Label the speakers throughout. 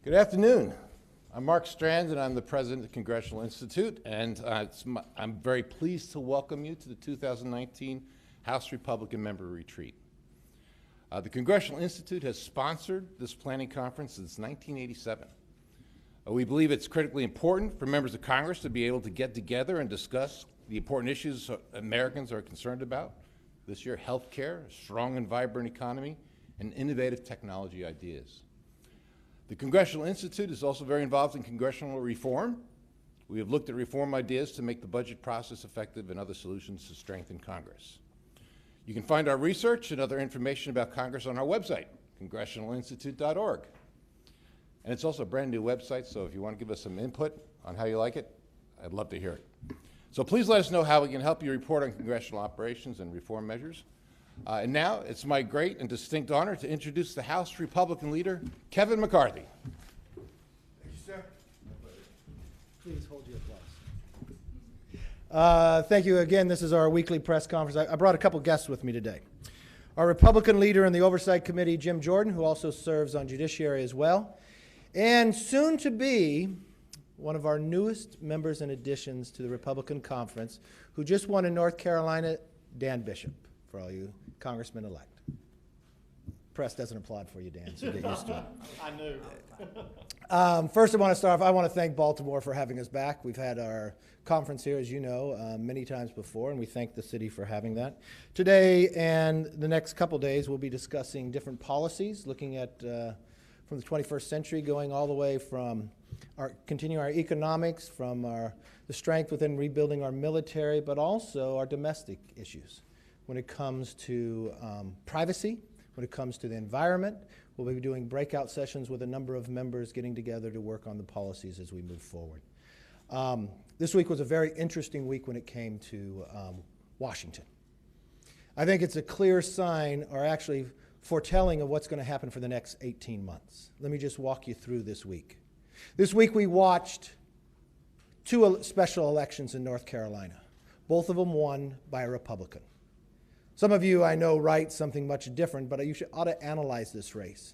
Speaker 1: Good afternoon. I'm Mark Strand, and I'm the president of the Congressional Institute, and I'm very pleased to welcome you to the 2019 House Republican Member Retreat. The Congressional Institute has sponsored this planning conference since 1987. We believe it's critically important for members of Congress to be able to get together and discuss the important issues Americans are concerned about. This year, health care, a strong and vibrant economy, and innovative technology ideas. The Congressional Institute is also very involved in congressional reform. We have looked at reform ideas to make the budget process effective and other solutions to strengthen Congress. You can find our research and other information about Congress on our website, congressionalinstitute.org. And it's also a brand new website, so if you want to give us some input on how you like it, I'd love to hear it. So please let us know how we can help you report on congressional operations and reform measures. And now it's my great and distinct honor to introduce the House Republican leader, Kevin McCarthy.
Speaker 2: Thank you, sir. Please hold your applause. Thank you again. This is our weekly press conference. I brought a couple guests with me today. Our Republican leader in the Oversight Committee, Jim Jordan, who also serves on Judiciary as well, and soon to be one of our newest members and additions to the Republican Conference, who just won in North Carolina, Dan Bishop, for all you Congressman-elect. Press doesn't applaud for you, Dan, so get used to it.
Speaker 3: I knew.
Speaker 2: First, I want to start off, I want to thank Baltimore for having us back. We've had our conference here, as you know, many times before, and we thank the city for having that. Today and the next couple days, we'll be discussing different policies, looking at from the 21st century, going all the way from continuing our economics, from the strength within rebuilding our military, but also our domestic issues. When it comes to privacy, when it comes to the environment, we'll be doing breakout sessions with a number of members getting together to work on the policies as we move forward. This week was a very interesting week when it came to Washington. I think it's a clear sign, or actually foretelling, of what's going to happen for the next 18 months. Let me just walk you through this week. This week we watched two special elections in North Carolina, both of them won by a Republican. Some of you, I know, write something much different, but you ought to analyze this race.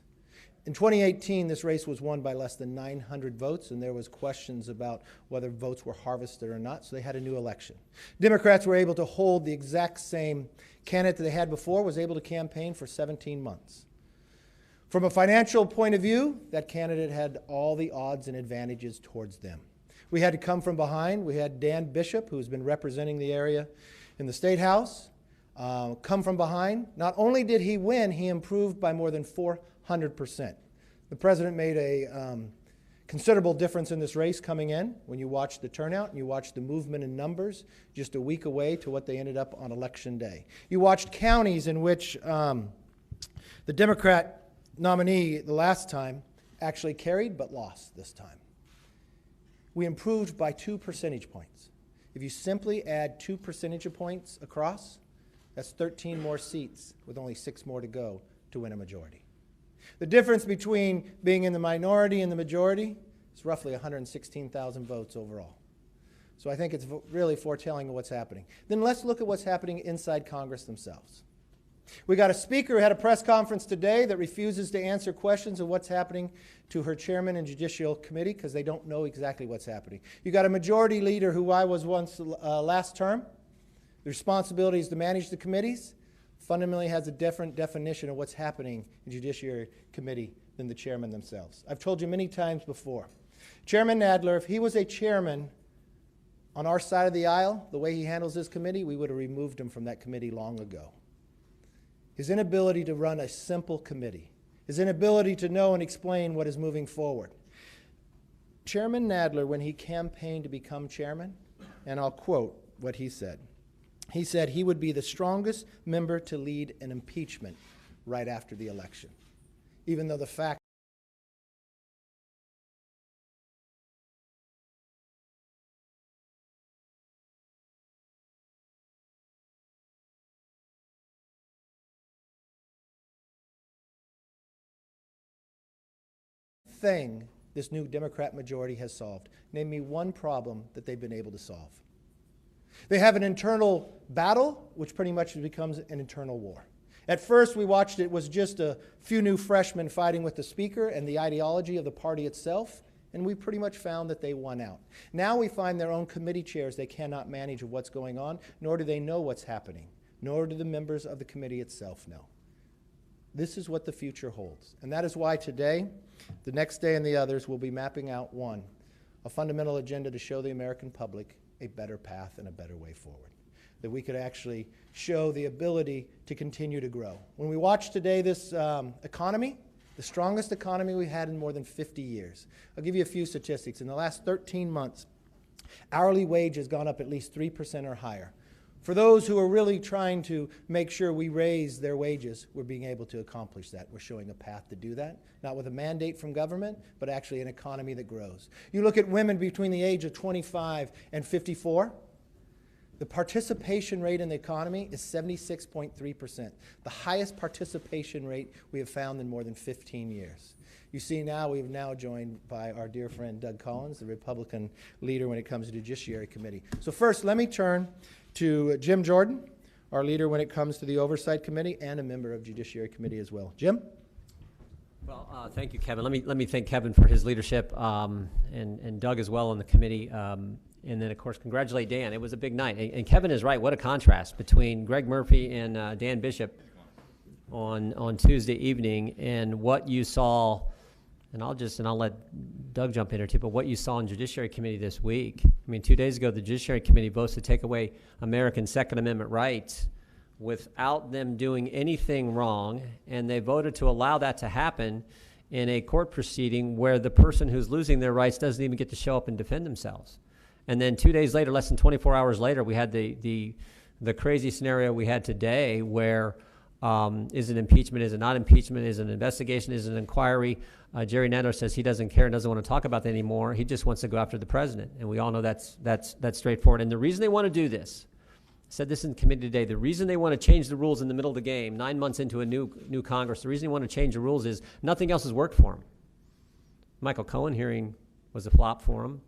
Speaker 2: In 2018, this race was won by less than 900 votes, and there was questions about whether votes were harvested or not, so they had a new election. Democrats were able to hold the exact same candidate that they had before, was able to campaign for 17 months. From a financial point of view, that candidate had all the odds and advantages towards them. We had to come from behind. We had Dan Bishop, who's been representing the area in the State House, come from behind. Not only did he win, he improved by more than 400%. The president made a considerable difference in this race coming in when you watch the turnout and you watch the movement in numbers just a week away to what they ended up on Election Day. You watched counties in which the Democrat nominee the last time actually carried but lost this time. We improved by 2 percentage points. If you simply add 2 percentage points across, that's 13 more seats with only 6 more to go to win a majority. The difference between being in the minority and the majority is roughly 116,000 votes overall. So I think it's really foretelling of what's happening. Then let's look at what's happening inside Congress themselves. We got a speaker who had a press conference today that refuses to answer questions of what's happening to her chairman and Judicial Committee because they don't know exactly what's happening. You got a majority leader who I was once last term. The responsibility is to manage the committees, fundamentally has a different definition of what's happening in Judiciary Committee than the chairman themselves. I've told you many times before, Chairman Nadler, if he was a chairman on our side of the aisle, the way he handles his committee, we would have removed him from that committee long ago. His inability to run a simple committee, his inability to know and explain what is moving forward. Chairman Nadler, when he campaigned to become chairman, and I'll quote what he said he would be the strongest member to lead an impeachment right after the election, even though the fact thing this new Democrat majority has solved. Name me one problem that they've been able to solve. They have an internal battle, which pretty much becomes an internal war. At first, we watched it was just a few new freshmen fighting with the speaker and the ideology of the party itself, and we pretty much found that they won out. Now we find their own committee chairs they cannot manage of what's going on, nor do they know what's happening, nor do the members of the committee itself know. This is what the future holds. And that is why today, the next day and the others will be mapping out a fundamental agenda to show the American public a better path and a better way forward. That we could actually show the ability to continue to grow. When we watch today this economy, the strongest economy we've had in more than 50 years. I'll give you a few statistics. In the last 13 months, hourly wage has gone up at least 3% or higher. For those who are really trying to make sure we raise their wages, we're being able to accomplish that. We're showing a path to do that, not with a mandate from government, but actually an economy that grows. You look at women between the age of 25 and 54, the participation rate in the economy is 76.3%, the highest participation rate we have found in more than 15 years. You see now, we've now joined by our dear friend Doug Collins, the Republican leader when it comes to the Judiciary Committee. So first, let me turn to Jim Jordan, our leader when it comes to the Oversight Committee and a member of Judiciary Committee as well. Jim?
Speaker 3: Well, thank you, Kevin. Let me thank Kevin for his leadership and Doug as well on the committee. And then, of course, congratulate Dan. It was a big night. And Kevin is right. What a contrast between Greg Murphy and Dan Bishop on Tuesday evening and what you saw. And I'll let Doug jump in here too, but what you saw in Judiciary Committee this week. I mean, 2 days ago, the Judiciary Committee votes to take away American Second Amendment rights without them doing anything wrong, and they voted to allow that to happen in a court proceeding where the person who's losing their rights doesn't even get to show up and defend themselves. And then 2 days later, less than 24 hours later, we had the crazy scenario we had today where is it impeachment, is it not impeachment, is it an investigation, is it an inquiry? Jerry Nadler says he doesn't care and doesn't want to talk about that anymore. He just wants to go after the president. And we all know that's straightforward. And the reason they want to do this, I said this in committee today, the reason they want to change the rules in the middle of the game, 9 months into a new Congress, the reason they want to change the rules is nothing else has worked for them. Michael Cohen hearing was a flop for him.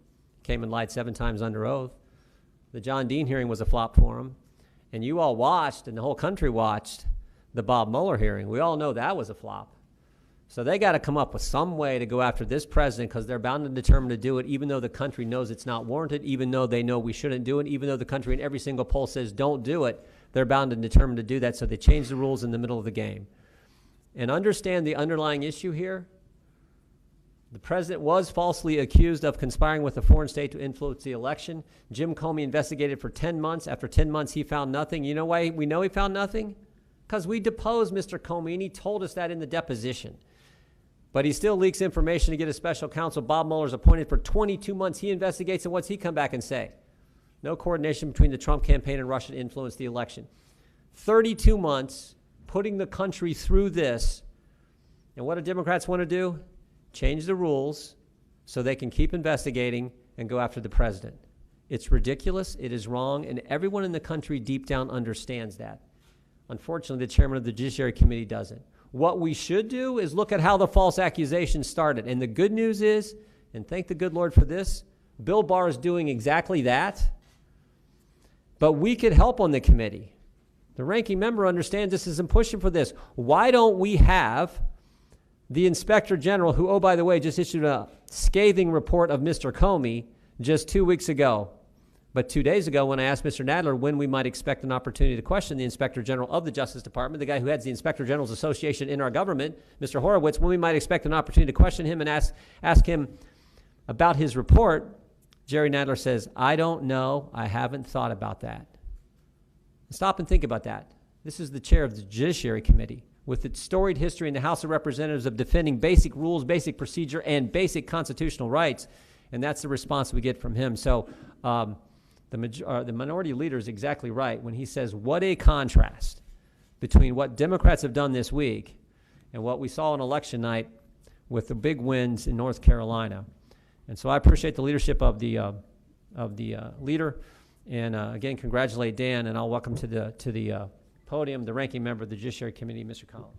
Speaker 3: Came and lied 7 times under oath. The John Dean hearing was a flop for him. And you all watched, and the whole country watched, the Bob Mueller hearing. We all know that was a flop. So they got to come up with some way to go after this president because they're bound and determined to do it, even though the country knows it's not warranted, even though they know we shouldn't do it, even though the country in every single poll says don't do it. They're bound and determined to do that, so they change the rules in the middle of the game. And understand the underlying issue here. The president was falsely accused of conspiring with a foreign state to influence the election. Jim Comey investigated for 10 months. After 10 months, he found nothing. You know why we know he found nothing? Because we deposed Mr. Comey, and he told us that in the deposition. But he still leaks information to get a special counsel. Bob Mueller's appointed for 22 months. He investigates, and what's he come back and say? No coordination between the Trump campaign and Russia to influence the election. 32 months, putting the country through this. And what do Democrats want to do? Change the rules so they can keep investigating and go after the president. It's ridiculous, it is wrong, and everyone in the country deep down understands that. Unfortunately, the chairman of the Judiciary Committee doesn't. What we should do is look at how the false accusations started. And the good news is, and thank the good Lord for this, Bill Barr is doing exactly that. But we could help on the committee. The ranking member understands this isn't pushing for this. Why don't we have the Inspector General, who, oh, by the way, just issued a scathing report of Mr. Comey just 2 weeks ago. But 2 days ago, when I asked Mr. Nadler when we might expect an opportunity to question the Inspector General of the Justice Department, the guy who heads the Inspector General's Association in our government, Mr. Horowitz, when we might expect an opportunity to question him and ask him about his report, Jerry Nadler says, I don't know. I haven't thought about that. Stop and think about that. This is the chair of the Judiciary Committee with its storied history in the House of Representatives of defending basic rules, basic procedure, and basic constitutional rights. And that's the response we get from him. So the minority leader is exactly right when he says what a contrast between what Democrats have done this week and what we saw on election night with the big wins in North Carolina. And so I appreciate the leadership of the leader, and again congratulate Dan, and I'll welcome to the podium the ranking member of the Judiciary Committee, Mr. Collins.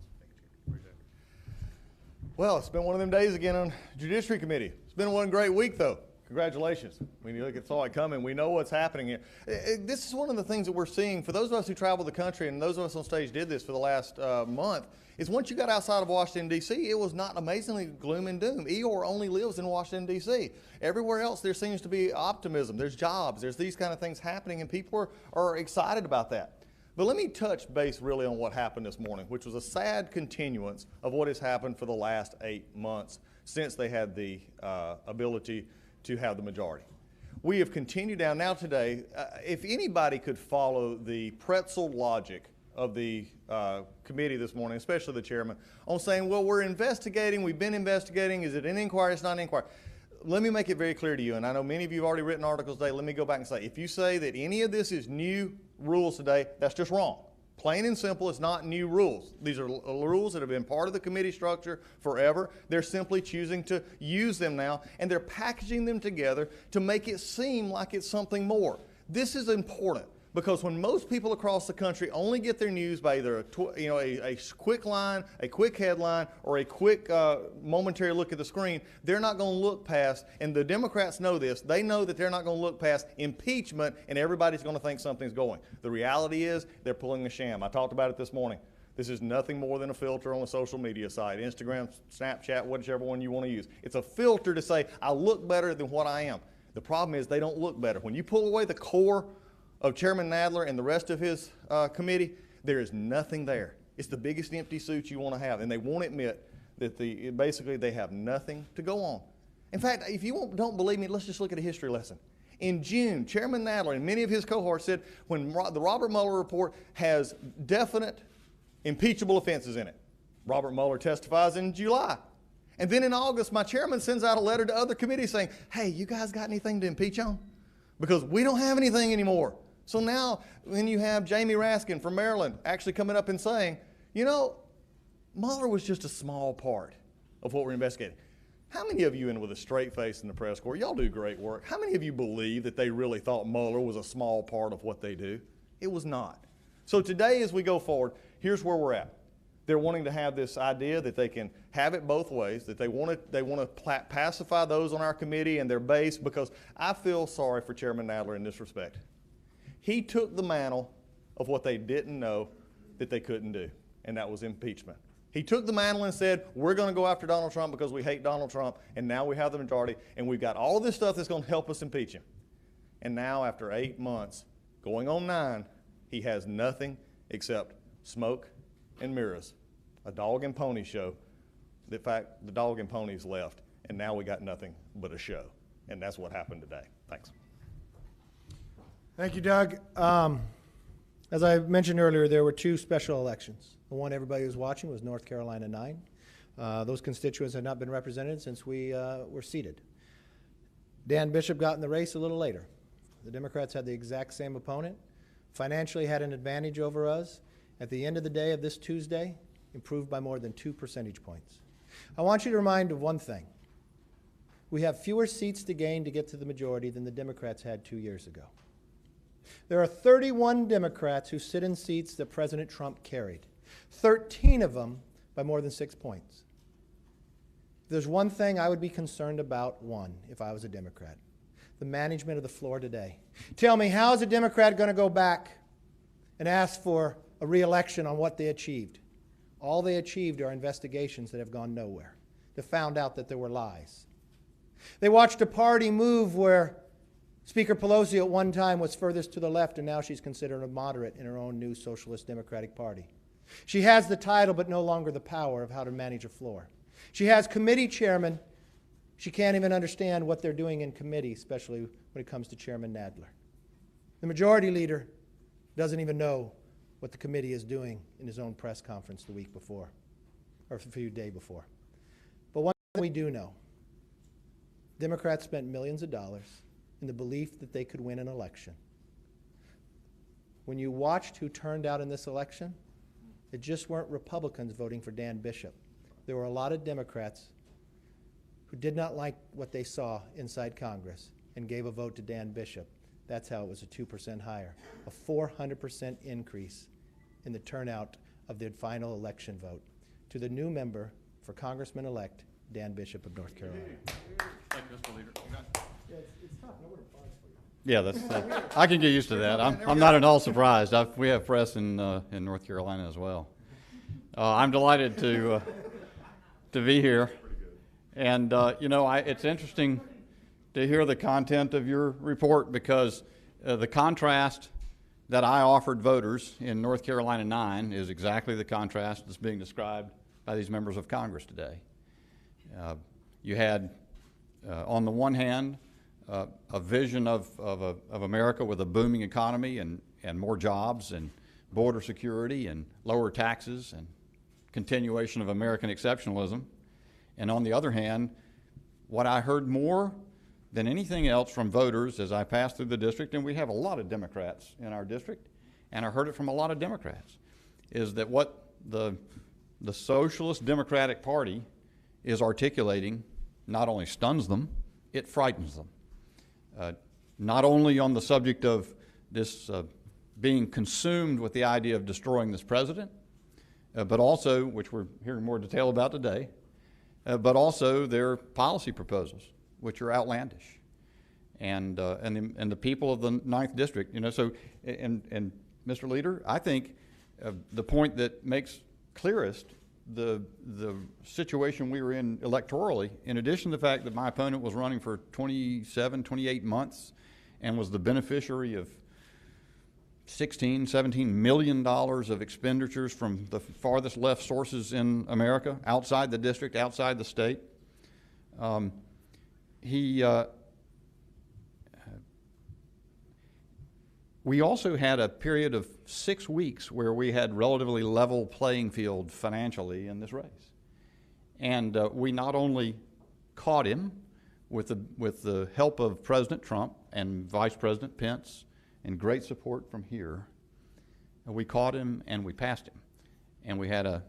Speaker 4: Well, it's been one of them days again on Judiciary Committee. It's been one great week, though. Congratulations. When you look at saw it coming, we know what's happening here. This is one of the things that we're seeing for those of us who travel the country, and those of us on stage did this for the last month, is once you got outside of Washington, D.C., it was not amazingly gloom and doom. Eeyore only lives in Washington, D.C. Everywhere else, there seems to be optimism. There's jobs. There's these kind of things happening, and people are excited about that. But let me touch base really on what happened this morning, which was a sad continuance of what has happened for the last 8 months since they had the ability to have the majority. We have continued down. Now today, if anybody could follow the pretzel logic of the committee this morning, especially the chairman, on saying, well, we're investigating, we've been investigating, is it an inquiry, it's not an inquiry. Let me make it very clear to you, and I know many of you have already written articles today, let me go back and say, if you say that any of this is new rules today, that's just wrong. Plain and simple, it's not new rules. These are rules that have been part of the committee structure forever. They're simply choosing to use them now, and they're packaging them together to make it seem like it's something more. This is important because when most people across the country only get their news by either a quick line, a quick headline, or a quick momentary look at the screen, they're not going to look past, and the Democrats know this, they know that they're not going to look past impeachment and everybody's going to think something's going. The reality is they're pulling a sham. I talked about it this morning. This is nothing more than a filter on a social media site, Instagram, Snapchat, whichever one you want to use. It's a filter to say, I look better than what I am. The problem is they don't look better. When you pull away the core of Chairman Nadler and the rest of his committee, there is nothing there. It's the biggest empty suit you want to have, and they won't admit that basically they have nothing to go on. In fact, if you don't believe me, let's just look at a history lesson. In June, Chairman Nadler and many of his cohorts said when the Robert Mueller report has definite impeachable offenses in it. Robert Mueller testifies in July. And then in August, my chairman sends out a letter to other committees saying, hey, you guys got anything to impeach on? Because we don't have anything anymore. So now when you have Jamie Raskin from Maryland actually coming up and saying, you know, Mueller was just a small part of what we're investigating. How many of you, in with a straight face in the press corps, y'all do great work, how many of you believe that they really thought Mueller was a small part of what they do? It was not. So today as we go forward, here's where we're at. They're wanting to have this idea that they can have it both ways, that they want to pacify those on our committee and their base, because I feel sorry for Chairman Nadler in this respect. He took the mantle of what they didn't know that they couldn't do, and that was impeachment. He took the mantle and said, we're going to go after Donald Trump because we hate Donald Trump, and now we have the majority, and we've got all this stuff that's going to help us impeach him. And now, after 8 months, going on 9, he has nothing except smoke and mirrors, a dog and pony show. In fact, the dog and ponies left, and now we got nothing but a show. And that's what happened today. Thanks.
Speaker 2: Thank you, Doug. As I mentioned earlier, there were 2 special elections. The one everybody was watching was North Carolina 9. Those constituents had not been represented since we were seated. Dan Bishop got in the race a little later. The Democrats had the exact same opponent, financially had an advantage over us. At the end of the day of this Tuesday, improved by more than 2 percentage points. I want you to remind of one thing. We have fewer seats to gain to get to the majority than the Democrats had 2 years ago. There are 31 Democrats who sit in seats that President Trump carried, 13 of them by more than 6 points. If there's one thing I would be concerned about, if I was a Democrat, the management of the floor today. Tell me, how is a Democrat going to go back and ask for a re-election on what they achieved? All they achieved are investigations that have gone nowhere. They found out that there were lies. They watched a party move where Speaker Pelosi at one time was furthest to the left, and now she's considered a moderate in her own new Socialist Democratic Party. She has the title, but no longer the power of how to manage a floor. She has committee chairmen. She can't even understand what they're doing in committee, especially when it comes to Chairman Nadler. The majority leader doesn't even know what the committee is doing in his own press conference the week before, or a few days before. But one thing we do know, Democrats spent millions of dollars in the belief that they could win an election. When you watched who turned out in this election, it just weren't Republicans voting for Dan Bishop. There were a lot of Democrats who did not like what they saw inside Congress and gave a vote to Dan Bishop. That's how it was a 2% higher, a 400% increase in the turnout of the final election vote to the new member for Congressman-elect Dan Bishop of North Carolina.
Speaker 4: Thank you, Mr. Leader.
Speaker 5: Yeah, I can get used to that. I'm not at all surprised. We have press in North Carolina as well. I'm delighted to be here, and it's interesting to hear the content of your report, because the contrast that I offered voters in North Carolina 9 is exactly the contrast that's being described by these members of Congress today. You had, on the one hand, a vision of America with a booming economy and more jobs and border security and lower taxes and continuation of American exceptionalism. And on the other hand, what I heard more than anything else from voters as I passed through the district, and we have a lot of Democrats in our district, and I heard it from a lot of Democrats, is that what the Socialist Democratic Party is articulating not only stuns them, it frightens them. Not only on the subject of this being consumed with the idea of destroying this president, but also, which we're hearing more detail about today, but also their policy proposals, which are outlandish. And the people of the 9th District, so, and Mr. Leader, I think the point that makes clearest the situation we were in electorally, in addition to the fact that my opponent was running for 27, 28 months and was the beneficiary of $16, $17 million of expenditures from the farthest left sources in America, outside the district, outside the state. We also had a period of 6 weeks where we had relatively level playing field financially in this race. And we not only caught him with the help of President Trump and Vice President Pence and great support from here, we caught him and we passed him. And we had,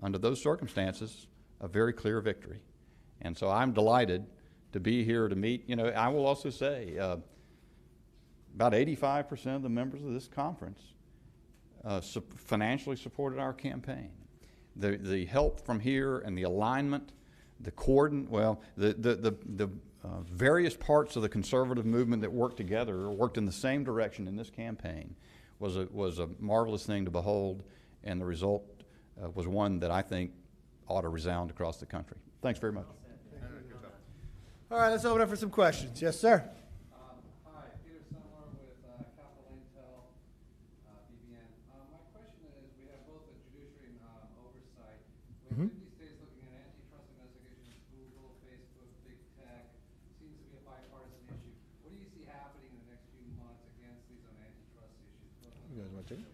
Speaker 5: under those circumstances, a very clear victory. And so I'm delighted to be here to meet. I will also say, about 85% of the members of this conference financially supported our campaign. The help from here and the alignment, the various parts of the conservative movement that worked together or worked in the same direction in this campaign was a marvelous thing to behold, and the result was one that I think ought to resound across the country. Thanks very much.
Speaker 2: All right, let's open up for some questions. Yes, sir.
Speaker 6: These days, looking at antitrust investigations, Google, Facebook, big tech, seems to be a bipartisan issue. What do you see happening in the next few months against these antitrust issues?
Speaker 2: You guys want to take it?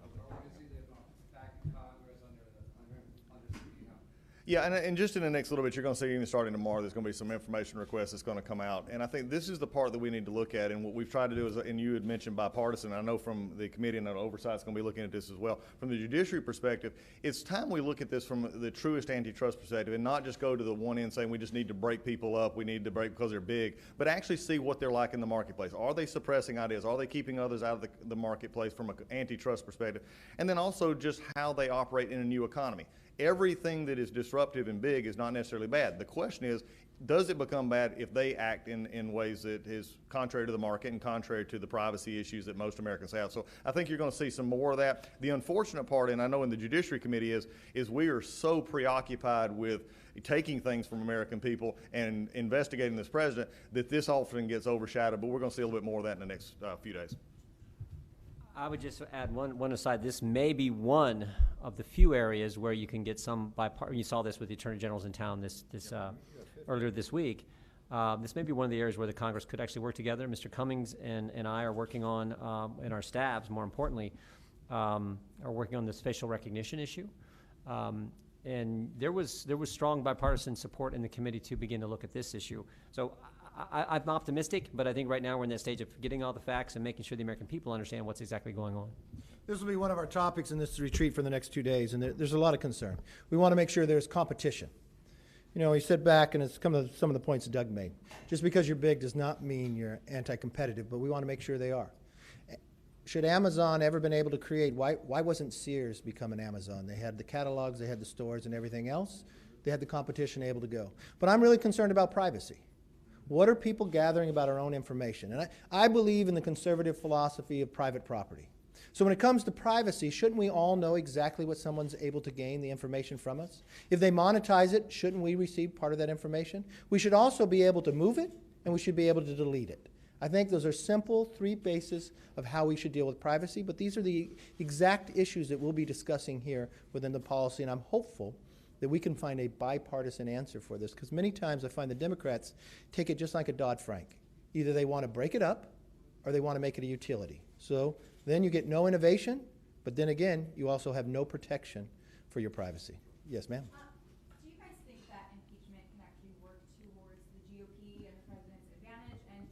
Speaker 6: Or do you see them back in Congress under scrutiny?
Speaker 4: Yeah, and just in the next little bit, you're going to see even starting tomorrow, there's going to be some information requests that's going to come out. And I think this is the part that we need to look at. And what we've tried to do is, and you had mentioned bipartisan, I know from the committee and oversight is going to be looking at this as well. From the judiciary perspective, it's time we look at this from the truest antitrust perspective and not just go to the one end saying we just need to break people up, we need to break because they're big, but actually see what they're like in the marketplace. Are they suppressing ideas? Are they keeping others out of the marketplace from an antitrust perspective? And then also just how they operate in a new economy. Everything that is disruptive and big is not necessarily bad. The question is, does it become bad if they act in ways that is contrary to the market and contrary to the privacy issues that most Americans have? So I think you're going to see some more of that. The unfortunate part, and I know in the Judiciary Committee, is we are so preoccupied with taking things from American people and investigating this president that this often gets overshadowed, but we're going to see a little bit more of that in the next few days.
Speaker 3: I would just add one aside. This may be one of the few areas where you can get some bipartisan. You saw this with the attorney generals in town earlier this week. This may be one of the areas where the Congress could actually work together. Mr. Cummings and I are working on, and our staffs, more importantly, are working on this facial recognition issue. And there was strong bipartisan support in the committee to begin to look at this issue. So I'm optimistic, but I think right now we're in that stage of getting all the facts and making sure the American people understand what's exactly going on.
Speaker 2: This will be one of our topics in this retreat for the next 2 days, and there's a lot of concern. We want to make sure there's competition. We sit back, and it's some of the points that Doug made. Just because you're big does not mean you're anti-competitive, but we want to make sure they are. Should Amazon ever been able to create, why wasn't Sears become an Amazon? They had the catalogs, they had the stores and everything else. They had the competition able to go. But I'm really concerned about privacy. What are people gathering about our own information? And I believe in the conservative philosophy of private property. So when it comes to privacy, shouldn't we all know exactly what someone's able to gain the information from us? If they monetize it, shouldn't we receive part of that information? We should also be able to move it, and we should be able to delete it. I think those are simple 3 bases of how we should deal with privacy, but these are the exact issues that we'll be discussing here within the policy, and I'm hopeful that we can find a bipartisan answer for this, because many times I find the Democrats take it just like a Dodd-Frank. Either they want to break it up or they want to make it a utility. So then you get no innovation, but then again, you also have no protection for your privacy. Yes, ma'am?
Speaker 7: Do you guys think that impeachment can actually work towards the GOP and the president's advantage? And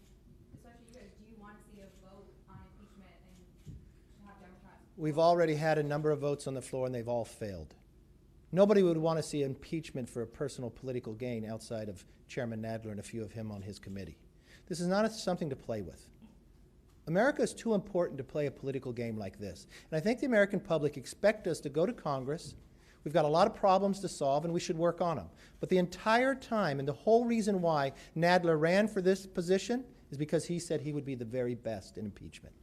Speaker 7: especially you guys, do you want to see a vote on impeachment and to have Democrats?
Speaker 2: We've already had a number of votes on the floor, and they've all failed. Nobody would want to see impeachment for a personal political gain outside of Chairman Nadler and a few of him on his committee. This is not something to play with. America is too important to play a political game like this. And I think the American public expect us to go to Congress. We've got a lot of problems to solve, and we should work on them. But the entire time, and the whole reason why Nadler ran for this position is because he said he would be the very best in impeachment.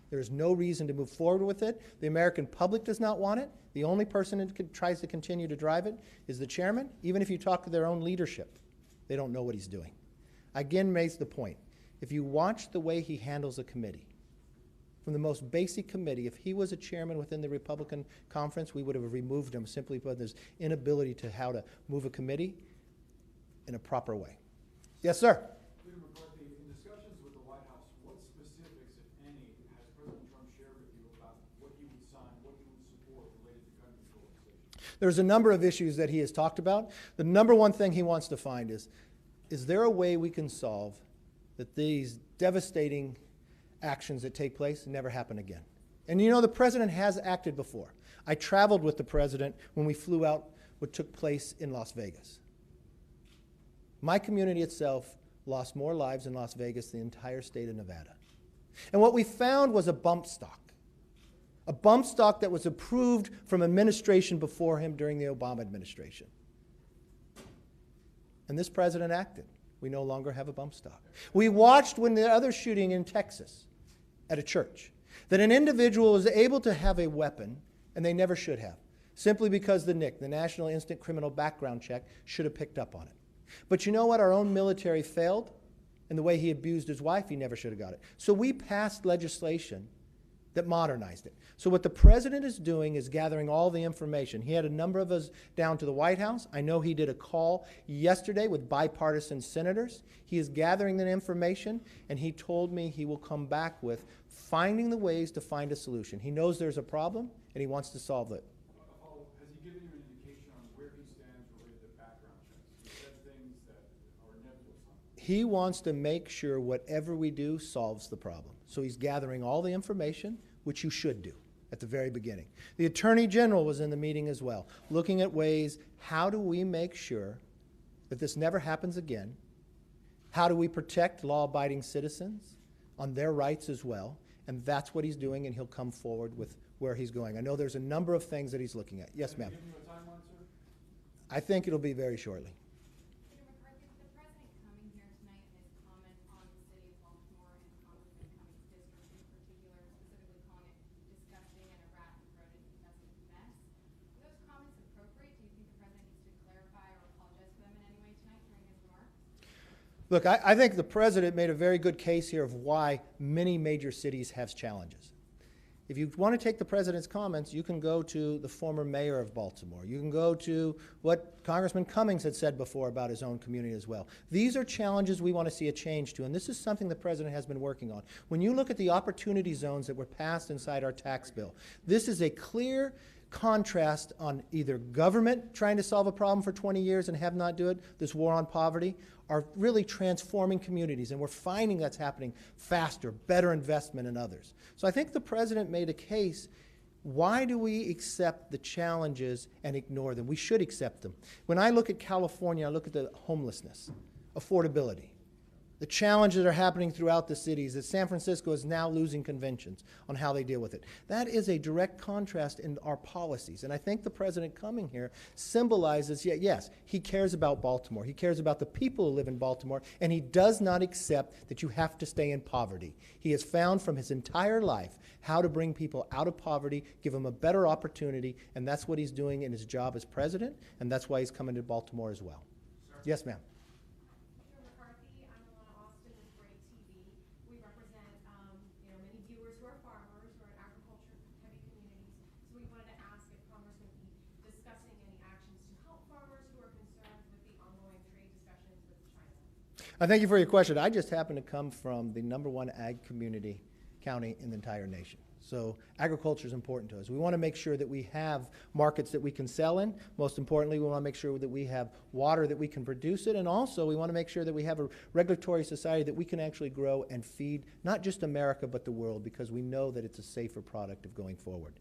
Speaker 2: There is no reason to move forward with it. The American public does not want it. The only person that tries to continue to drive it is the chairman. Even if you talk to their own leadership, they don't know what he's doing. I again raise the point. If you watch the way he handles a committee, from the most basic committee, if he was a chairman within the Republican conference, we would have removed him simply because of his inability to how to move a committee in a proper way. Yes, sir?
Speaker 8: Leader McCarthy, in discussions with the White House, what specifics, if any, has President Trump shared with you about what he would sign, what he would support related to gun control legislation?
Speaker 2: There's a number of issues that he has talked about. The number one thing he wants to find is there a way we can solve that these devastating actions that take place never happen again? And you know, the president has acted before. I traveled with the president when we flew out what took place in Las Vegas. My community itself lost more lives in Las Vegas than the entire state of Nevada. And what we found was a bump stock that was approved from administration before him during the Obama administration. And this president acted. We no longer have a bump stock. We watched when the other shooting in Texas at a church, that an individual was able to have a weapon, and they never should have, simply because the NIC, the National Instant Criminal Background Check, should have picked up on it. But you know what? Our own military failed, and the way he abused his wife, he never should have got it. So we passed legislation that modernized it. So what the president is doing is gathering all the information. He had a number of us down to the White House. I know he did a call yesterday with bipartisan senators. He is gathering that information, and he told me he will come back with finding the ways to find a solution. He knows there's a problem, and he wants to solve it.
Speaker 8: Has he given you an indication on where he stands related to background checks? He said things that are inevitable.
Speaker 2: He wants to make sure whatever we do solves the problem. So he's gathering all the information, which you should do at the very beginning. The Attorney General was in the meeting as well, looking at ways, how do we make sure that this never happens again? How do we protect law-abiding citizens on their rights as well? And that's what he's doing, and he'll come forward with where he's going. I know there's a number of things that he's looking at. Yes, ma'am.
Speaker 8: Give you a timeline, sir?
Speaker 2: I think it'll be very shortly.
Speaker 7: Leader McCarthy, with the president coming here tonight and his comment on the city of Baltimore and Congressman Cummings' district in particular, specifically calling it disgusting and a rat and rodent infested mess, are those comments appropriate? Do you think the president needs to clarify or apologize for them in any way tonight during his remarks?
Speaker 2: Look, I think the president made a very good case here of why many major cities have challenges. If you want to take the president's comments, you can go to the former mayor of Baltimore. You can go to what Congressman Cummings had said before about his own community as well. These are challenges we want to see a change to, and this is something the president has been working on. When you look at the opportunity zones that were passed inside our tax bill, this is a clear contrast on either government trying to solve a problem for 20 years and have not do it, this war on poverty, are really transforming communities, and we're finding that's happening faster, better investment in others. So I think the president made a case. Why do we accept the challenges and ignore them? We should accept them. When I look at California, I look at the homelessness, affordability. the challenges that are happening throughout the cities, that San Francisco is now losing conventions on how they deal with it. That is a direct contrast in our policies. And I think the president coming here symbolizes, yes, he cares about Baltimore. He cares about the people who live in Baltimore, and he does not accept that you have to stay in poverty. He has found from his entire life how to bring people out of poverty, give them a better opportunity, and that's what he's doing in his job as president, and that's why he's coming to Baltimore as well. Sir. Yes, ma'am.
Speaker 7: We represent, many viewers who are farmers, who are in agriculture-heavy communities. So we wanted to ask if Congress would be discussing any actions to help farmers who are concerned with the ongoing trade discussions with China.
Speaker 2: I thank you for your question. I just happen to come from the #1 ag county in the entire nation. So agriculture is important to us. We want to make sure that we have markets that we can sell in. Most importantly, we want to make sure that we have water that we can produce it. And also, we want to make sure that we have a regulatory society that we can actually grow and feed not just America, but the world, because we know that it's a safer product of going forward.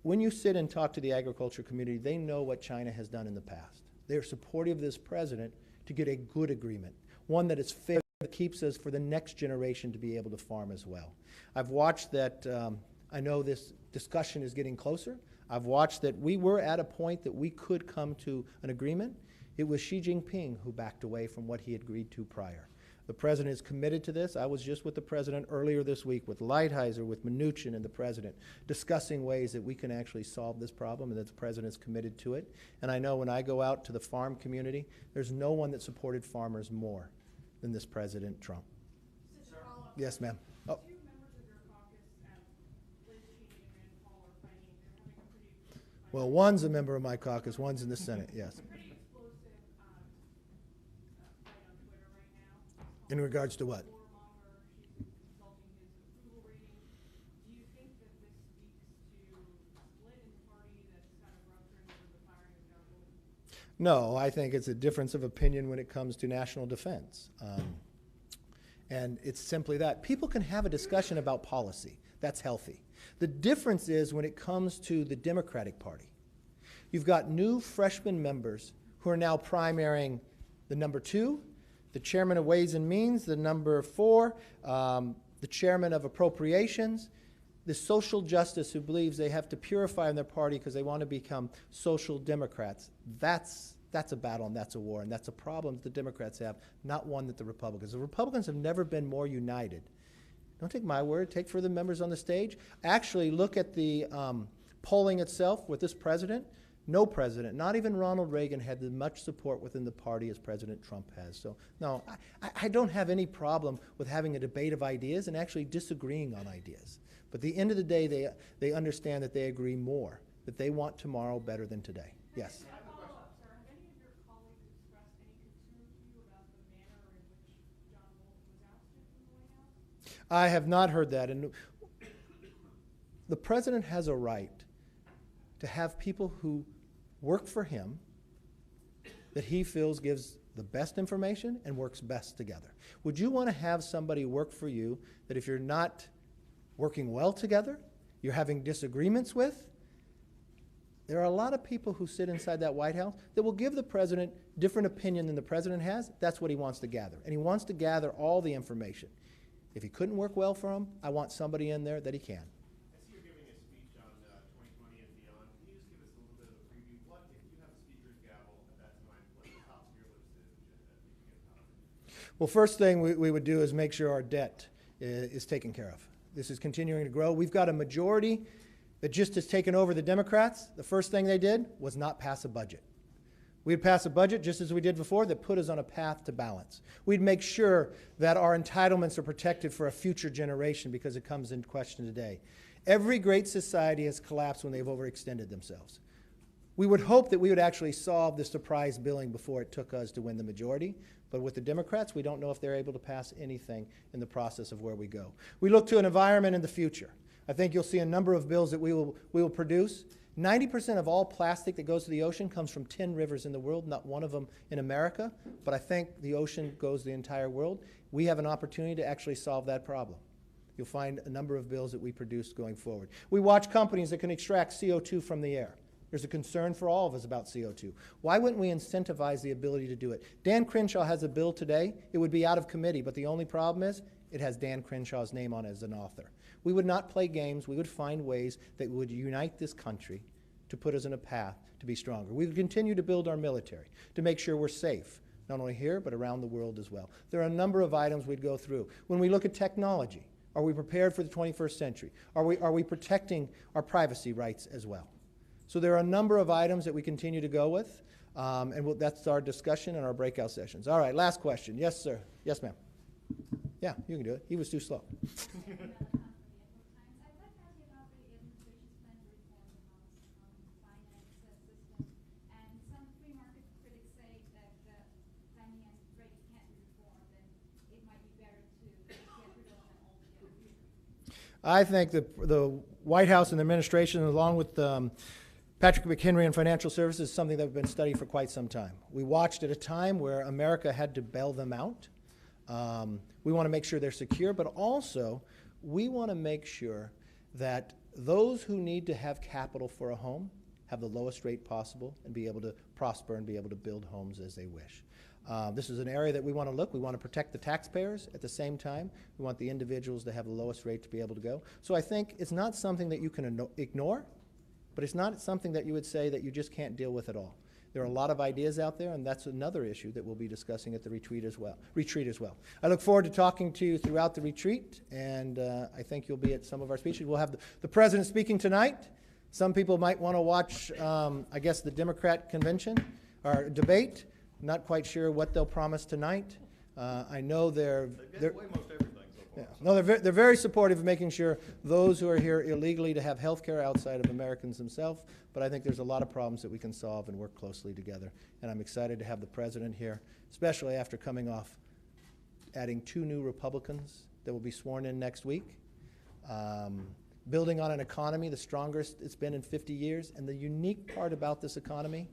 Speaker 2: When you sit and talk to the agriculture community, they know what China has done in the past. They're supportive of this president to get a good agreement, one that is fair, that keeps us for the next generation to be able to farm as well. I've watched that, I know this discussion is getting closer. I've watched that we were at a point that we could come to an agreement. It was Xi Jinping who backed away from what he had agreed to prior. The president is committed to this. I was just with the president earlier this week with Lighthizer, with Mnuchin and the president, discussing ways that we can actually solve this problem, and that the president is committed to it. And I know when I go out to the farm community, there's no one that supported farmers more than this President Trump. Yes, ma'am. Oh.
Speaker 7: Two members of your caucus, Liz Cheney and Rand Paul, are fighting. They're having a pretty
Speaker 2: Well, one's a member of my caucus, one's in the Senate, yes.
Speaker 7: pretty explosive fight on Twitter right now.
Speaker 2: In regards to what?
Speaker 7: Warmonger, she's insulting his approval rating. Do you think that this speaks to a split in the party that's kind of rupturing over the firing of John Bolton?
Speaker 2: No, I think it's a difference of opinion when it comes to national defense. And it's simply that. People can have a discussion about policy. That's healthy. The difference is when it comes to the Democratic Party. You've got new freshman members who are now primarying the #2, the chairman of Ways and Means, the #4, the chairman of Appropriations, the social justice who believes they have to purify in their party because they want to become social Democrats. That's a battle and that's a war, and that's a problem that the Democrats have, not one that the Republicans. The Republicans have never been more united. Don't take my word, take for the members on the stage. Actually, look at the polling itself with this president. No president, not even Ronald Reagan, had as much support within the party as President Trump has. So, no, I don't have any problem with having a debate of ideas and actually disagreeing on ideas. But at the end of the day, they understand that they agree more, that they want tomorrow better than today. Yes?
Speaker 7: Sir, have any of your colleagues expressed any concern to you about the manner in which John Bolton was ousted from the White House?
Speaker 2: I have not heard that. And the president has a right to have people who work for him that he feels gives the best information and works best together. Would you want to have somebody work for you that if you're not working well together, you're having disagreements with? There are a lot of people who sit inside that White House that will give the president different opinion than the president has. That's what he wants to gather. And he wants to gather all the information. If he couldn't work well for him, I want somebody in there that he can.
Speaker 9: I see you're giving a speech on 2020 and beyond. Can you just give us a little bit of a preview? What, if you have the speaker's gavel at that time, what the tops of your list is that you get out of it?
Speaker 2: Well, first thing we would do is make sure our debt is taken care of. This is continuing to grow. We've got a majority that just has taken over the Democrats. The first thing they did was not pass a budget. We'd pass a budget, just as we did before, that put us on a path to balance. We'd make sure that our entitlements are protected for a future generation because it comes into question today. Every great society has collapsed when they've overextended themselves. We would hope that we would actually solve the surprise billing before it took us to win the majority. But with the Democrats, we don't know if they're able to pass anything in the process of where we go. We look to an environment in the future. I think you'll see a number of bills that we will produce. 90% of all plastic that goes to the ocean comes from 10 rivers in the world, not one of them in America. But I think the ocean goes the entire world. We have an opportunity to actually solve that problem. You'll find a number of bills that we produce going forward. We watch companies that can extract CO2 from the air. There's a concern for all of us about CO2. Why wouldn't we incentivize the ability to do it? Dan Crenshaw has a bill today. It would be out of committee, but the only problem is it has Dan Crenshaw's name on it as an author. We would not play games. We would find ways that would unite this country to put us in a path to be stronger. We would continue to build our military to make sure we're safe, not only here, but around the world as well. There are a number of items we'd go through. When we look at technology, are we prepared for the 21st century? Are we protecting our privacy rights as well? So there are a number of items that we continue to go with, and that's our discussion and our breakout sessions. All right, last question. Yes, sir. Yes, ma'am. Yeah, you can do it. He was too slow. I think the White House and the administration, along with Patrick McHenry and Financial Services, is something that we've been studying for quite some time. We watched at a time where America had to bail them out. We want to make sure they're secure, but also we want to make sure that those who need to have capital for a home have the lowest rate possible and be able to prosper and be able to build homes as they wish. This is an area that we want to look. We want to protect the taxpayers at the same time. We want the individuals to have the lowest rate to be able to go. So I think it's not something that you can ignore, but it's not something that you would say that you just can't deal with at all. There are a lot of ideas out there, and that's another issue that we'll be discussing at the retreat as well. I look forward to talking to you throughout the retreat, and I think you'll be at some of our speeches. We'll have the president speaking tonight. Some people might want to watch, I guess, the Democrat convention or debate. Not quite sure what they'll promise tonight. I know they're
Speaker 4: away most everything so far.
Speaker 2: yeah. No, they're very supportive of making sure those who are here illegally to have health care outside of Americans themselves, but I think there's a lot of problems that we can solve and work closely together. And I'm excited to have the president here, especially after coming off adding 2 new Republicans that will be sworn in next week. Building on an economy the strongest it's been in 50 years. And the unique part about this economy,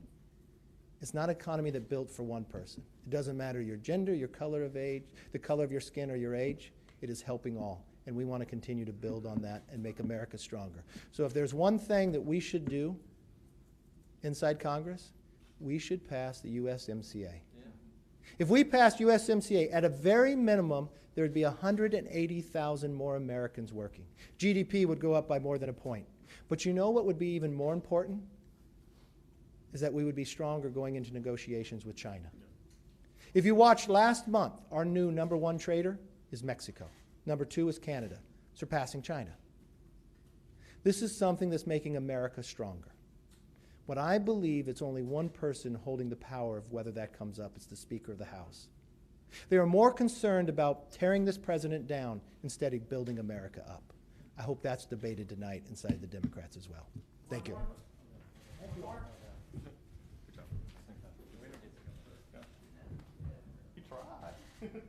Speaker 2: it's not an economy that built for one person. It doesn't matter your gender, your color of age, the color of your skin, or your age. It is helping all. And we want to continue to build on that and make America stronger. So if there's one thing that we should do inside Congress, we should pass the USMCA. Yeah. If we passed USMCA, at a very minimum, there would be 180,000 more Americans working. GDP would go up by more than a point. But you know what would be even more important? Is that we would be stronger going into negotiations with China. If you watched last month, our new #1 trader is Mexico. #2 is Canada, surpassing China. This is something that's making America stronger. But I believe it's only one person holding the power of whether that comes up. It's the Speaker of the House. They are more concerned about tearing this president down instead of building America up. I hope that's debated tonight inside the Democrats as well. Thank you.
Speaker 4: You tried.